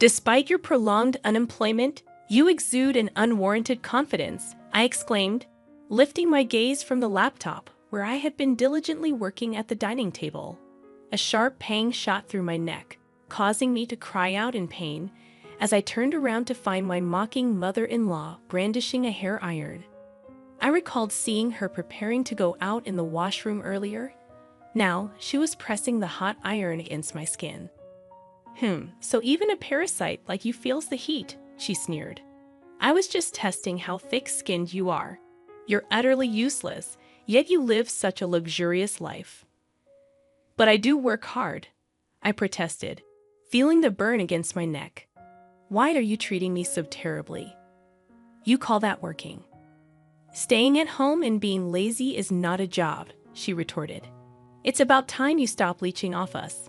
Despite your prolonged unemployment, you exude an unwarranted confidence, I exclaimed, lifting my gaze from the laptop where I had been diligently working at the dining table. A sharp pang shot through my neck, causing me to cry out in pain as I turned around to find my mocking mother-in-law brandishing a hair iron. I recalled seeing her preparing to go out in the washroom earlier. Now, she was pressing the hot iron against my skin. So even a parasite like you feels the heat, she sneered. I was just testing how thick-skinned you are. You're utterly useless, yet you live such a luxurious life. But I do work hard, I protested, feeling the burn against my neck. Why are you treating me so terribly? You call that working? Staying at home and being lazy is not a job, she retorted. It's about time you stop leeching off us.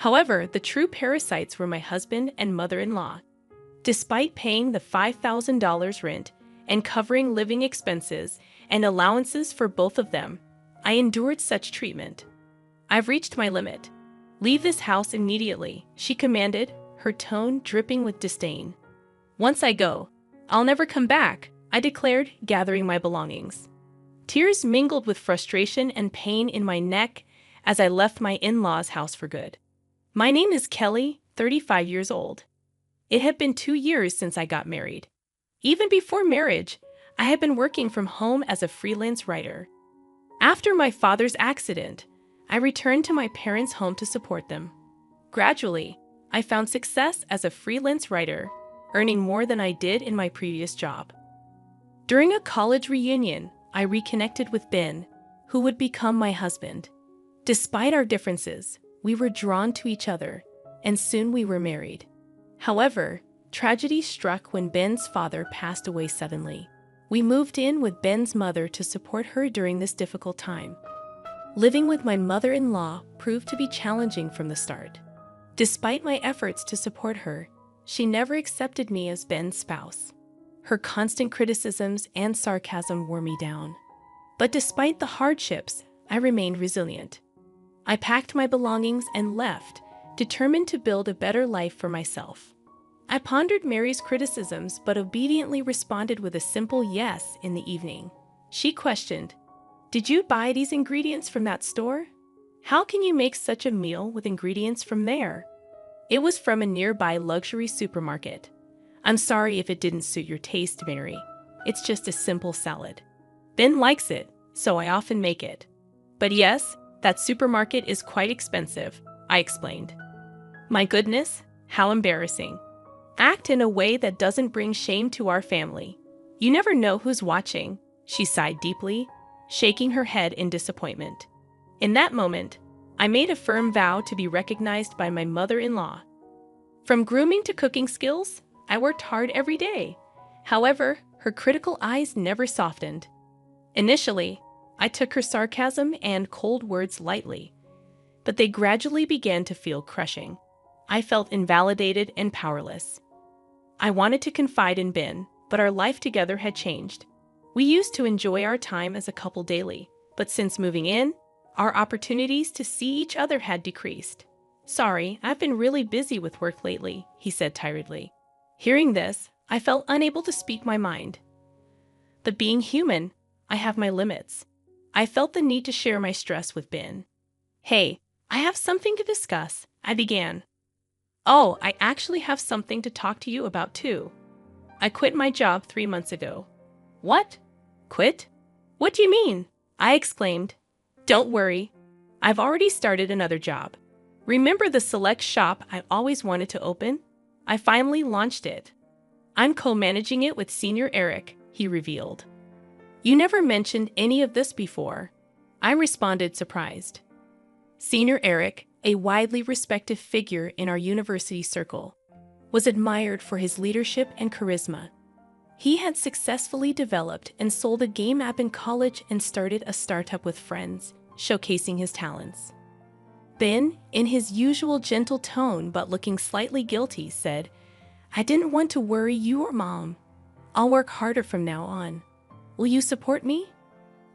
However, the true parasites were my husband and mother-in-law. Despite paying the $5,000 rent and covering living expenses and allowances for both of them, I endured such treatment. I've reached my limit. Leave this house immediately, she commanded, her tone dripping with disdain. Once I go, I'll never come back, I declared, gathering my belongings. Tears mingled with frustration and pain in my neck as I left my in-laws' house for good. My name is Kelly, 35 years old. It had been 2 years since I got married. Even before marriage, I had been working from home as a freelance writer. After my father's accident, I returned to my parents' home to support them. Gradually, I found success as a freelance writer, earning more than I did in my previous job. During a college reunion, I reconnected with Ben, who would become my husband. Despite our differences, we were drawn to each other, and soon we were married. However, tragedy struck when Ben's father passed away suddenly. We moved in with Ben's mother to support her during this difficult time. Living with my mother-in-law proved to be challenging from the start. Despite my efforts to support her, she never accepted me as Ben's spouse. Her constant criticisms and sarcasm wore me down. But despite the hardships, I remained resilient. I packed my belongings and left, determined to build a better life for myself. I pondered Mary's criticisms but obediently responded with a simple yes in the evening. She questioned, "Did you buy these ingredients from that store? How can you make such a meal with ingredients from there?" It was from a nearby luxury supermarket. "I'm sorry if it didn't suit your taste, Mary. It's just a simple salad. Ben likes it, so I often make it. But yes, that supermarket is quite expensive," I explained. "My goodness, how embarrassing. Act in a way that doesn't bring shame to our family. You never know who's watching," she sighed deeply, shaking her head in disappointment. In that moment, I made a firm vow to be recognized by my mother-in-law. From grooming to cooking skills, I worked hard every day. However, her critical eyes never softened. Initially, I took her sarcasm and cold words lightly, but they gradually began to feel crushing. I felt invalidated and powerless. I wanted to confide in Ben, but our life together had changed. We used to enjoy our time as a couple daily, but since moving in, our opportunities to see each other had decreased. "Sorry, I've been really busy with work lately," he said tiredly. Hearing this, I felt unable to speak my mind. But being human, I have my limits. I felt the need to share my stress with Ben. "Hey, I have something to discuss," I began. "Oh, I actually have something to talk to you about too. I quit my job 3 months ago." "What? Quit? What do you mean?" I exclaimed. "Don't worry. I've already started another job. Remember the select shop I always wanted to open? I finally launched it. I'm co-managing it with Senior Eric," he revealed. "You never mentioned any of this before," I responded, surprised. Senior Eric, a widely respected figure in our university circle, was admired for his leadership and charisma. He had successfully developed and sold a game app in college and started a startup with friends, showcasing his talents. Ben, in his usual gentle tone but looking slightly guilty, said, "I didn't want to worry you or Mom. I'll work harder from now on. Will you support me?"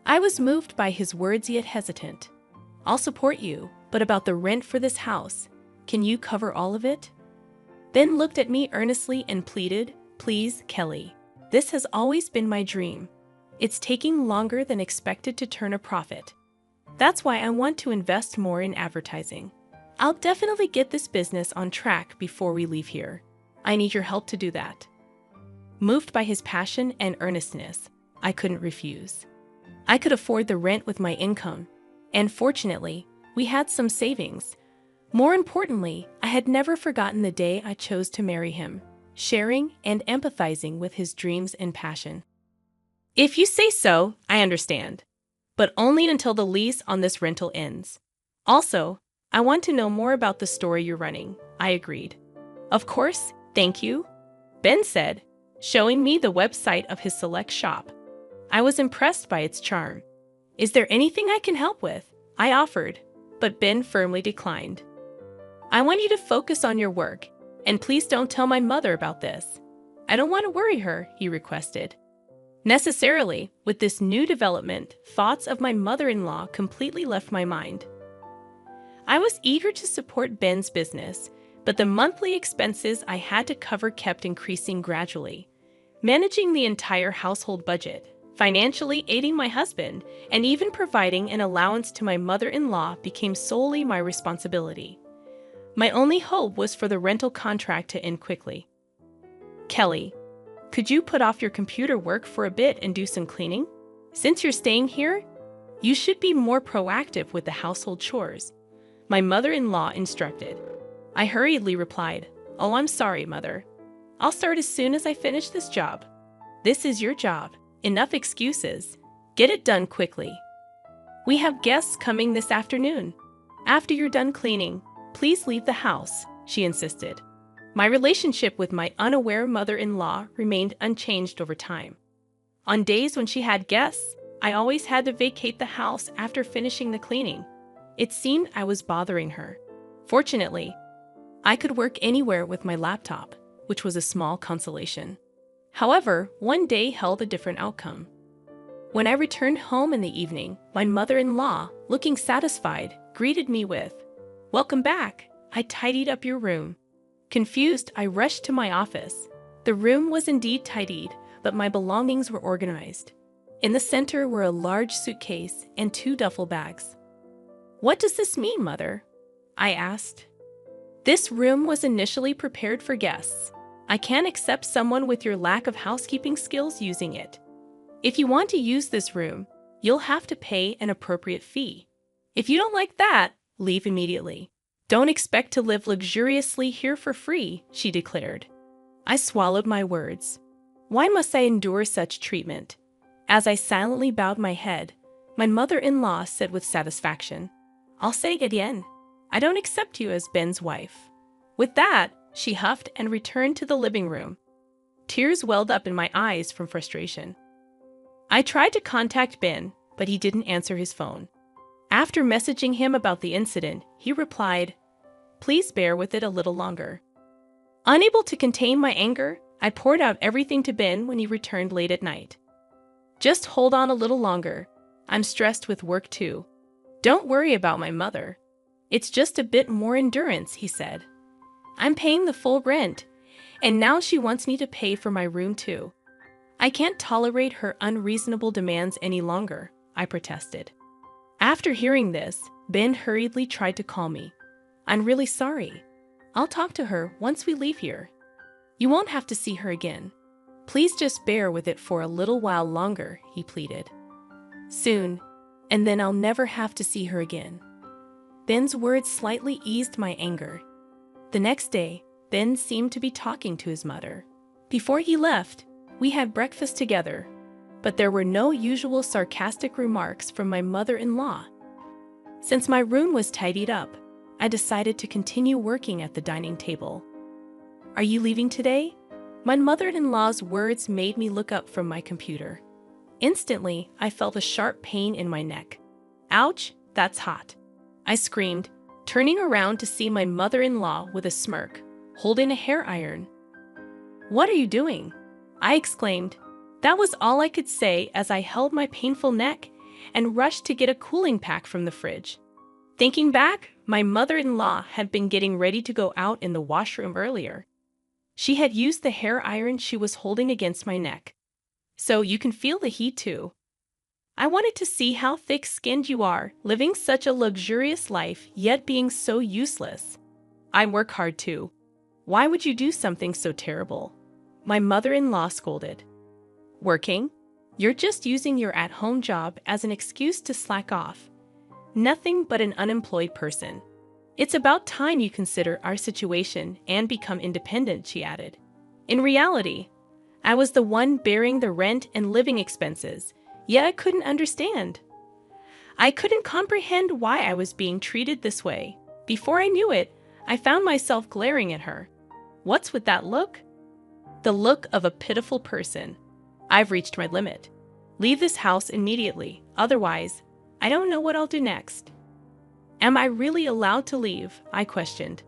I was moved by his words yet hesitant. "I'll support you, but about the rent for this house, can you cover all of it?" Ben looked at me earnestly and pleaded, "Please, Kelly. This has always been my dream. It's taking longer than expected to turn a profit. That's why I want to invest more in advertising. I'll definitely get this business on track before we leave here. I need your help to do that." Moved by his passion and earnestness, I couldn't refuse. I could afford the rent with my income, and fortunately, we had some savings. More importantly, I had never forgotten the day I chose to marry him, sharing and empathizing with his dreams and passion. "If you say so, I understand, but only until the lease on this rental ends. Also, I want to know more about the store you're running," I agreed. "Of course, thank you," Ben said, showing me the website of his select shop. I was impressed by its charm. "Is there anything I can help with?" I offered, but Ben firmly declined. "I want you to focus on your work, and please don't tell my mother about this. I don't want to worry her," he requested. Necessarily, with this new development, thoughts of my mother-in-law completely left my mind. I was eager to support Ben's business, but the monthly expenses I had to cover kept increasing gradually. Managing the entire household budget, financially aiding my husband, and even providing an allowance to my mother-in-law became solely my responsibility. My only hope was for the rental contract to end quickly. "Kelly, could you put off your computer work for a bit and do some cleaning? Since you're staying here, you should be more proactive with the household chores," my mother-in-law instructed. I hurriedly replied, "Oh, I'm sorry, Mother. I'll start as soon as I finish this job." "This is your job. Enough excuses. Get it done quickly. We have guests coming this afternoon. After you're done cleaning, please leave the house," she insisted. My relationship with my unaware mother-in-law remained unchanged over time. On days when she had guests, I always had to vacate the house after finishing the cleaning. It seemed I was bothering her. Fortunately, I could work anywhere with my laptop, which was a small consolation. However, one day held a different outcome. When I returned home in the evening, my mother-in-law, looking satisfied, greeted me with, "Welcome back. I tidied up your room." Confused, I rushed to my office. The room was indeed tidied, but my belongings were organized. In the center were a large suitcase and 2 duffel bags. "What does this mean, Mother?" I asked. "This room was initially prepared for guests. I can't accept someone with your lack of housekeeping skills using it. If you want to use this room, you'll have to pay an appropriate fee. If you don't like that, leave immediately. Don't expect to live luxuriously here for free," she declared. I swallowed my words. Why must I endure such treatment? As I silently bowed my head, my mother-in-law said with satisfaction, "I'll say it again. I don't accept you as Ben's wife." With that, she huffed and returned to the living room. Tears welled up in my eyes from frustration. I tried to contact Ben, but he didn't answer his phone. After messaging him about the incident, he replied, "Please bear with it a little longer." Unable to contain my anger, I poured out everything to Ben when he returned late at night. "Just hold on a little longer. I'm stressed with work too. Don't worry about my mother. It's just a bit more endurance," he said. "I'm paying the full rent, and now she wants me to pay for my room too. I can't tolerate her unreasonable demands any longer," I protested. After hearing this, Ben hurriedly tried to call me. "I'm really sorry. I'll talk to her once we leave here. You won't have to see her again. Please just bear with it for a little while longer," he pleaded. "Soon, and then I'll never have to see her again." Ben's words slightly eased my anger. The next day, Ben seemed to be talking to his mother. Before he left, we had breakfast together, but there were no usual sarcastic remarks from my mother-in-law. Since my room was tidied up, I decided to continue working at the dining table. "Are you leaving today?" My mother-in-law's words made me look up from my computer. Instantly, I felt a sharp pain in my neck. "Ouch, that's hot," I screamed, turning around to see my mother-in-law with a smirk, holding a hair iron. "What are you doing?" I exclaimed. That was all I could say as I held my painful neck and rushed to get a cooling pack from the fridge. Thinking back, my mother-in-law had been getting ready to go out in the washroom earlier. She had used the hair iron she was holding against my neck. So you can feel the heat too. I wanted to see how thick-skinned you are, living such a luxurious life, yet being so useless. I work hard too. Why would you do something so terrible? My mother-in-law scolded. Working? You're just using your at-home job as an excuse to slack off. Nothing but an unemployed person. It's about time you consider our situation and become independent, she added. In reality, I was the one bearing the rent and living expenses, yet I couldn't understand. I couldn't comprehend why I was being treated this way. Before I knew it, I found myself glaring at her. What's with that look? The look of a pitiful person. I've reached my limit. Leave this house immediately, otherwise, I don't know what I'll do next. Am I really allowed to leave? I questioned.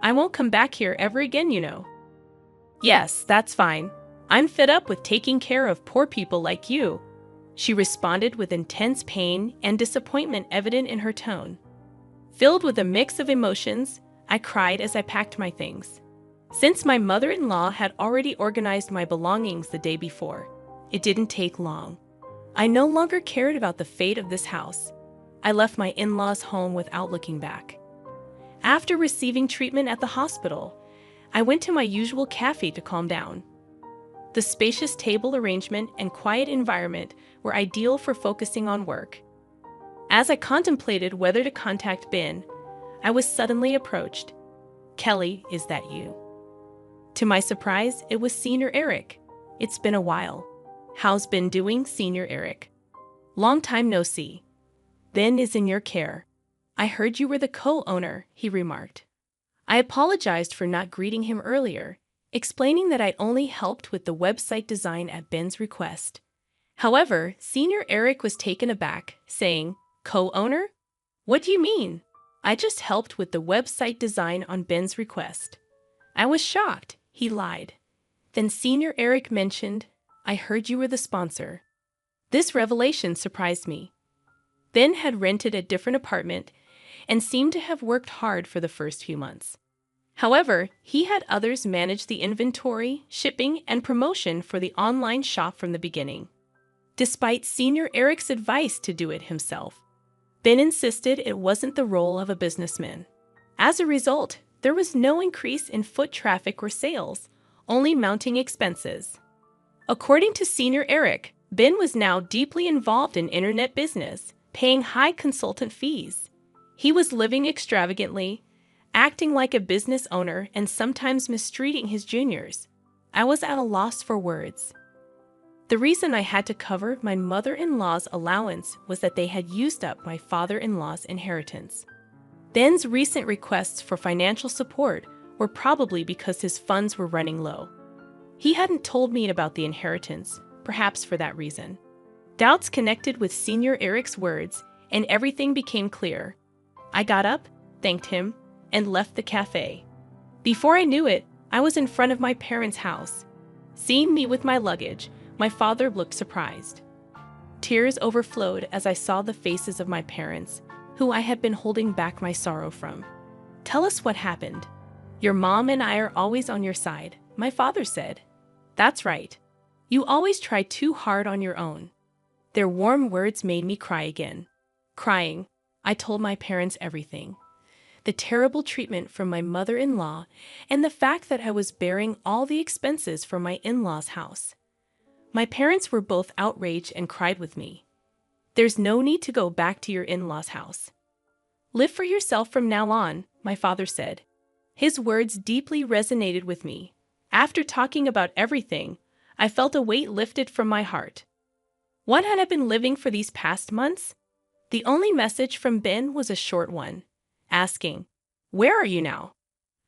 I won't come back here ever again, you know. Yes, that's fine. I'm fed up with taking care of poor people like you, she responded with intense pain and disappointment evident in her tone. Filled with a mix of emotions, I cried as I packed my things. Since my mother-in-law had already organized my belongings the day before, it didn't take long. I no longer cared about the fate of this house. I left my in-laws' home without looking back. After receiving treatment at the hospital, I went to my usual cafe to calm down. The spacious table arrangement and quiet environment were ideal for focusing on work. As I contemplated whether to contact Ben, I was suddenly approached. Kelly, is that you? To my surprise, it was Senior Eric. It's been a while. How's Ben doing, Senior Eric? Long time no see. Ben is in your care. I heard you were the co-owner, he remarked. I apologized for not greeting him earlier, explaining that I'd only helped with the website design at Ben's request. However, Senior Eric was taken aback, saying, Co-owner? What do you mean? I just helped with the website design on Ben's request. I was shocked, he lied. Then Senior Eric mentioned, I heard you were the sponsor. This revelation surprised me. Ben had rented a different apartment and seemed to have worked hard for the first few months. However, he had others manage the inventory, shipping, and promotion for the online shop from the beginning. Despite Senior Eric's advice to do it himself, Ben insisted it wasn't the role of a businessman. As a result, there was no increase in foot traffic or sales, only mounting expenses. According to Senior Eric, Ben was now deeply involved in internet business, paying high consultant fees. He was living extravagantly, acting like a business owner and sometimes mistreating his juniors. I was at a loss for words. The reason I had to cover my mother-in-law's allowance was that they had used up my father-in-law's inheritance. Ben's recent requests for financial support were probably because his funds were running low. He hadn't told me about the inheritance, perhaps for that reason. Doubts connected with Senior Eric's words, and everything became clear. I got up, thanked him, and left the cafe. Before I knew it, I was in front of my parents' house. Seeing me with my luggage, my father looked surprised. Tears overflowed as I saw the faces of my parents, who I had been holding back my sorrow from. Tell us what happened. Your mom and I are always on your side, my father said. That's right. You always try too hard on your own. Their warm words made me cry again. Crying, I told my parents everything. The terrible treatment from my mother-in-law and the fact that I was bearing all the expenses for my in-laws' house. My parents were both outraged and cried with me. There's no need to go back to your in-laws' house. Live for yourself from now on, my father said. His words deeply resonated with me. After talking about everything, I felt a weight lifted from my heart. What had I been living for these past months? The only message from Ben was a short one, asking, "Where are you now?"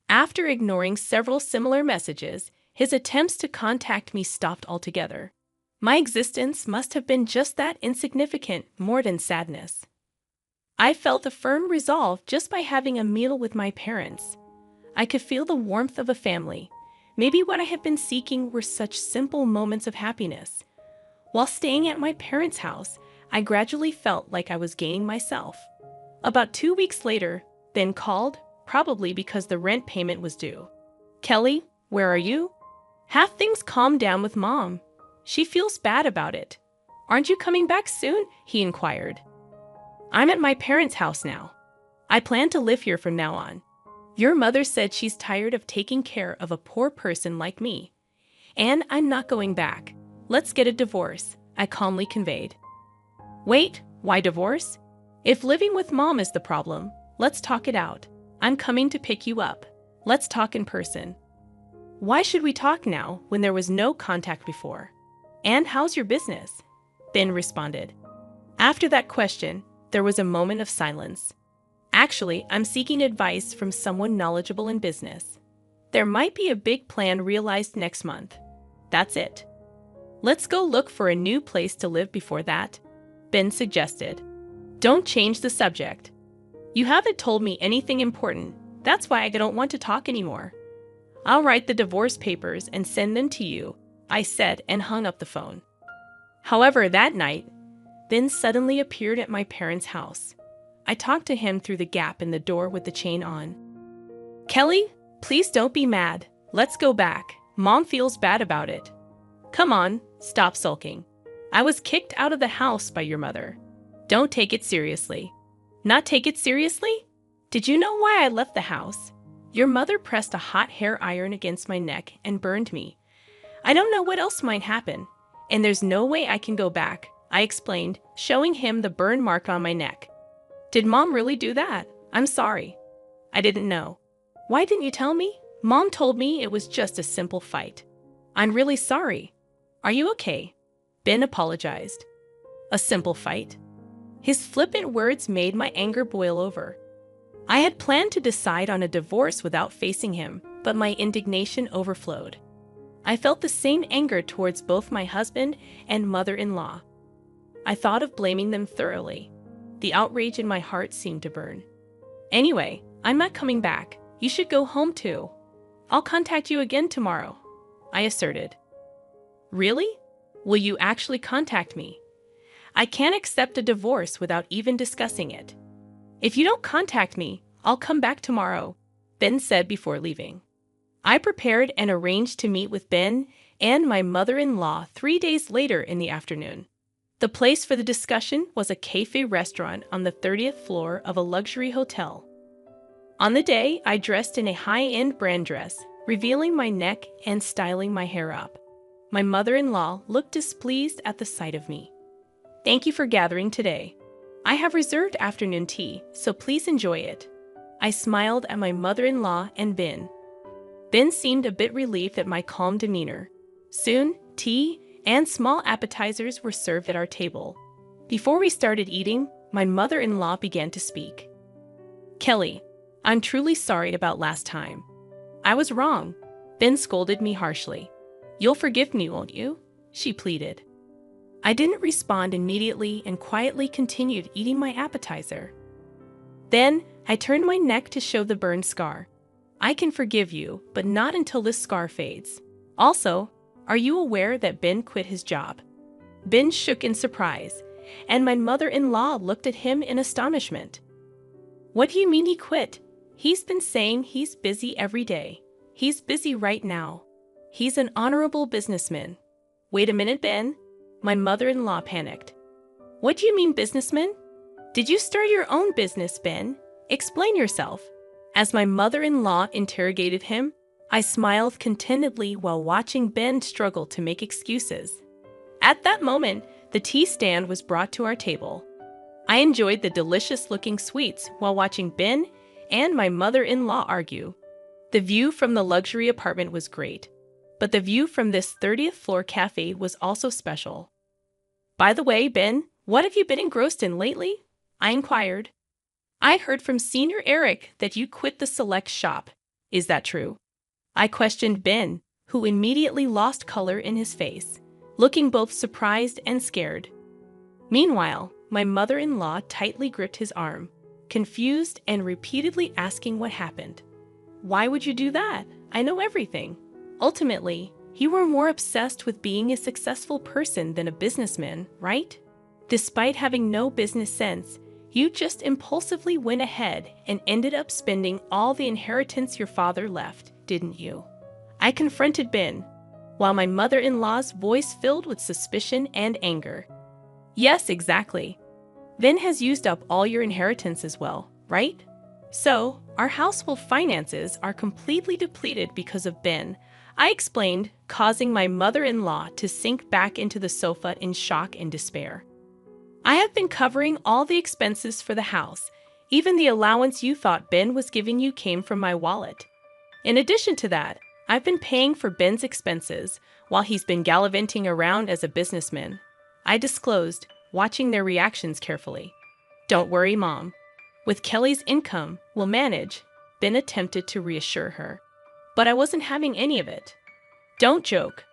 After ignoring several similar messages, his attempts to contact me stopped altogether. My existence must have been just that insignificant, more than sadness. I felt a firm resolve just by having a meal with my parents. I could feel the warmth of a family. Maybe what I had been seeking were such simple moments of happiness. While staying at my parents' house, I gradually felt like I was gaining myself. About 2 weeks later, Ben called, probably because the rent payment was due. Kelly, Where are you? Have things calmed down with Mom. She feels bad about it. Aren't you coming back soon? He inquired. I'm at my parents' house now. I plan to live here from now on. Your mother said she's tired of taking care of a poor person like me. And I'm not going back. Let's get a divorce, I calmly conveyed. Wait, why divorce? If living with Mom is the problem, let's talk it out. I'm coming to pick you up. Let's talk in person. Why should we talk now when there was no contact before? And how's your business? Ben responded. After that question, there was a moment of silence. Actually, I'm seeking advice from someone knowledgeable in business. There might be a big plan realized next month. That's it. Let's go look for a new place to live before that, Ben suggested. Don't change the subject. You haven't told me anything important. That's why I don't want to talk anymore. I'll write the divorce papers and send them to you, I said and hung up the phone. However, that night, Ben suddenly appeared at my parents' house. I talked to him through the gap in the door with the chain on. Kelly, please don't be mad. Let's go back. Mom feels bad about it. Come on, stop sulking. I was kicked out of the house by your mother. Don't take it seriously. Not take it seriously? Did you know why I left the house? Your mother pressed a hot hair iron against my neck and burned me. I don't know what else might happen, and there's no way I can go back, I explained, showing him the burn mark on my neck. Did Mom really do that? I'm sorry. I didn't know. Why didn't you tell me? Mom told me it was just a simple fight. I'm really sorry. Are you okay? Ben apologized. A simple fight? His flippant words made my anger boil over. I had planned to decide on a divorce without facing him, but my indignation overflowed. I felt the same anger towards both my husband and mother-in-law. I thought of blaming them thoroughly. The outrage in my heart seemed to burn. Anyway, I'm not coming back. You should go home too. I'll contact you again tomorrow, I asserted. Really? Will you actually contact me? I can't accept a divorce without even discussing it. If you don't contact me, I'll come back tomorrow, Ben said before leaving. I prepared and arranged to meet with Ben and my mother-in-law 3 days later in the afternoon. The place for the discussion was a cafe restaurant on the 30th floor of a luxury hotel. On the day, I dressed in a high-end brand dress, revealing my neck and styling my hair up. My mother-in-law looked displeased at the sight of me. Thank you for gathering today. I have reserved afternoon tea, so please enjoy it. I smiled at my mother-in-law and Ben. Ben seemed a bit relieved at my calm demeanor. Soon, tea and small appetizers were served at our table. Before we started eating, my mother-in-law began to speak. Kelly, I'm truly sorry about last time. I was wrong. Ben scolded me harshly. You'll forgive me, won't you? She pleaded. I didn't respond immediately and quietly continued eating my appetizer. Then, I turned my neck to show the burned scar. I can forgive you, but not until this scar fades. Also, are you aware that Ben quit his job? Ben shook in surprise, and my mother-in-law looked at him in astonishment. What do you mean he quit? He's been saying he's busy every day. He's busy right now. He's an honorable businessman. Wait a minute, Ben. My mother-in-law panicked. What do you mean, businessman? Did you start your own business, Ben? Explain yourself. As my mother-in-law interrogated him, I smiled contentedly while watching Ben struggle to make excuses. At that moment, the tea stand was brought to our table. I enjoyed the delicious-looking sweets while watching Ben and my mother-in-law argue. The view from the luxury apartment was great, but the view from this 30th floor cafe was also special. By the way, Ben, what have you been engrossed in lately? I inquired. I heard from Senior Eric that you quit the select shop. Is that true? I questioned Ben, who immediately lost color in his face, looking both surprised and scared. Meanwhile, my mother-in-law tightly gripped his arm, confused and repeatedly asking what happened. Why would you do that? I know everything. Ultimately, you were more obsessed with being a successful person than a businessman, right? Despite having no business sense, you just impulsively went ahead and ended up spending all the inheritance your father left, didn't you? I confronted Ben, while my mother-in-law's voice filled with suspicion and anger. Yes, exactly. Ben has used up all your inheritance as well, right? So, our household finances are completely depleted because of Ben, I explained, causing my mother-in-law to sink back into the sofa in shock and despair. I have been covering all the expenses for the house. Even the allowance you thought Ben was giving you came from my wallet. In addition to that, I've been paying for Ben's expenses while he's been gallivanting around as a businessman, I disclosed, watching their reactions carefully. Don't worry, Mom. With Kelly's income, we'll manage, Ben attempted to reassure her. But I wasn't having any of it. Don't joke.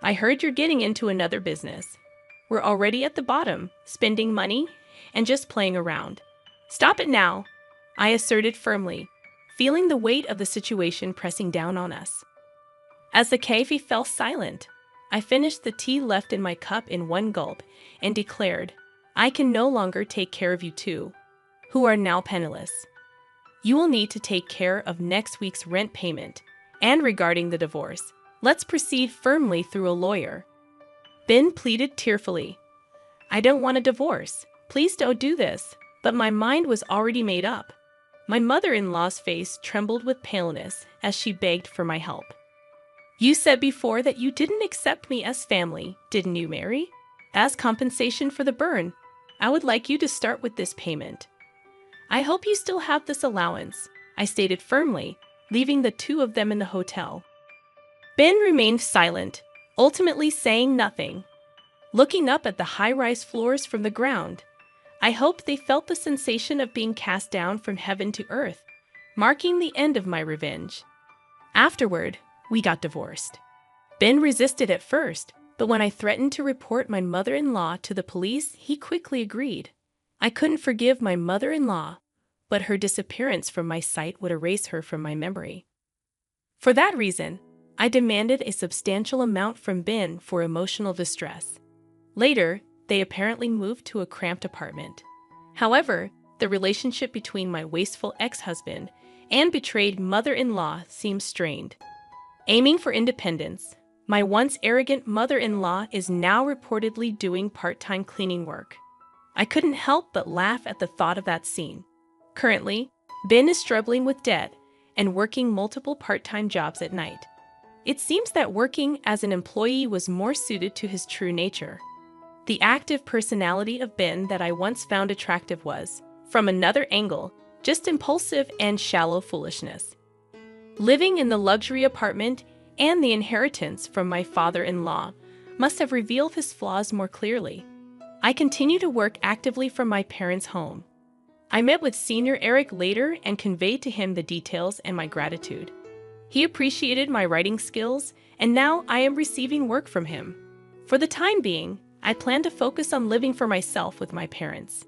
I heard you're getting into another business. We're already at the bottom, spending money and just playing around. Stop it now, I asserted firmly, feeling the weight of the situation pressing down on us. As the cafe fell silent, I finished the tea left in my cup in one gulp and declared, I can no longer take care of you two, who are now penniless. You will need to take care of next week's rent payment, and regarding the divorce, let's proceed firmly through a lawyer. Ben pleaded tearfully. I don't want a divorce. Please don't do this. But my mind was already made up. My mother-in-law's face trembled with paleness as she begged for my help. You said before that you didn't accept me as family, didn't you, Mary? As compensation for the burn, I would like you to start with this payment. I hope you still have this allowance, I stated firmly, leaving the two of them in the hotel. Ben remained silent, ultimately saying nothing. Looking up at the high-rise floors from the ground, I hoped they felt the sensation of being cast down from heaven to earth, marking the end of my revenge. Afterward, we got divorced. Ben resisted at first, but when I threatened to report my mother-in-law to the police, he quickly agreed. I couldn't forgive my mother-in-law, but her disappearance from my sight would erase her from my memory. For that reason, I demanded a substantial amount from Ben for emotional distress. Later, they apparently moved to a cramped apartment. However, the relationship between my wasteful ex-husband and betrayed mother-in-law seemed strained. Aiming for independence, my once arrogant mother-in-law is now reportedly doing part-time cleaning work. I couldn't help but laugh at the thought of that scene. Currently, Ben is struggling with debt and working multiple part-time jobs at night. It seems that working as an employee was more suited to his true nature. The active personality of Ben that I once found attractive was, from another angle, just impulsive and shallow foolishness. Living in the luxury apartment and the inheritance from my father-in-law must have revealed his flaws more clearly. I continue to work actively from my parents' home. I met with Senior Eric later and conveyed to him the details and my gratitude. He appreciated my writing skills, and now I am receiving work from him. For the time being, I plan to focus on living for myself with my parents.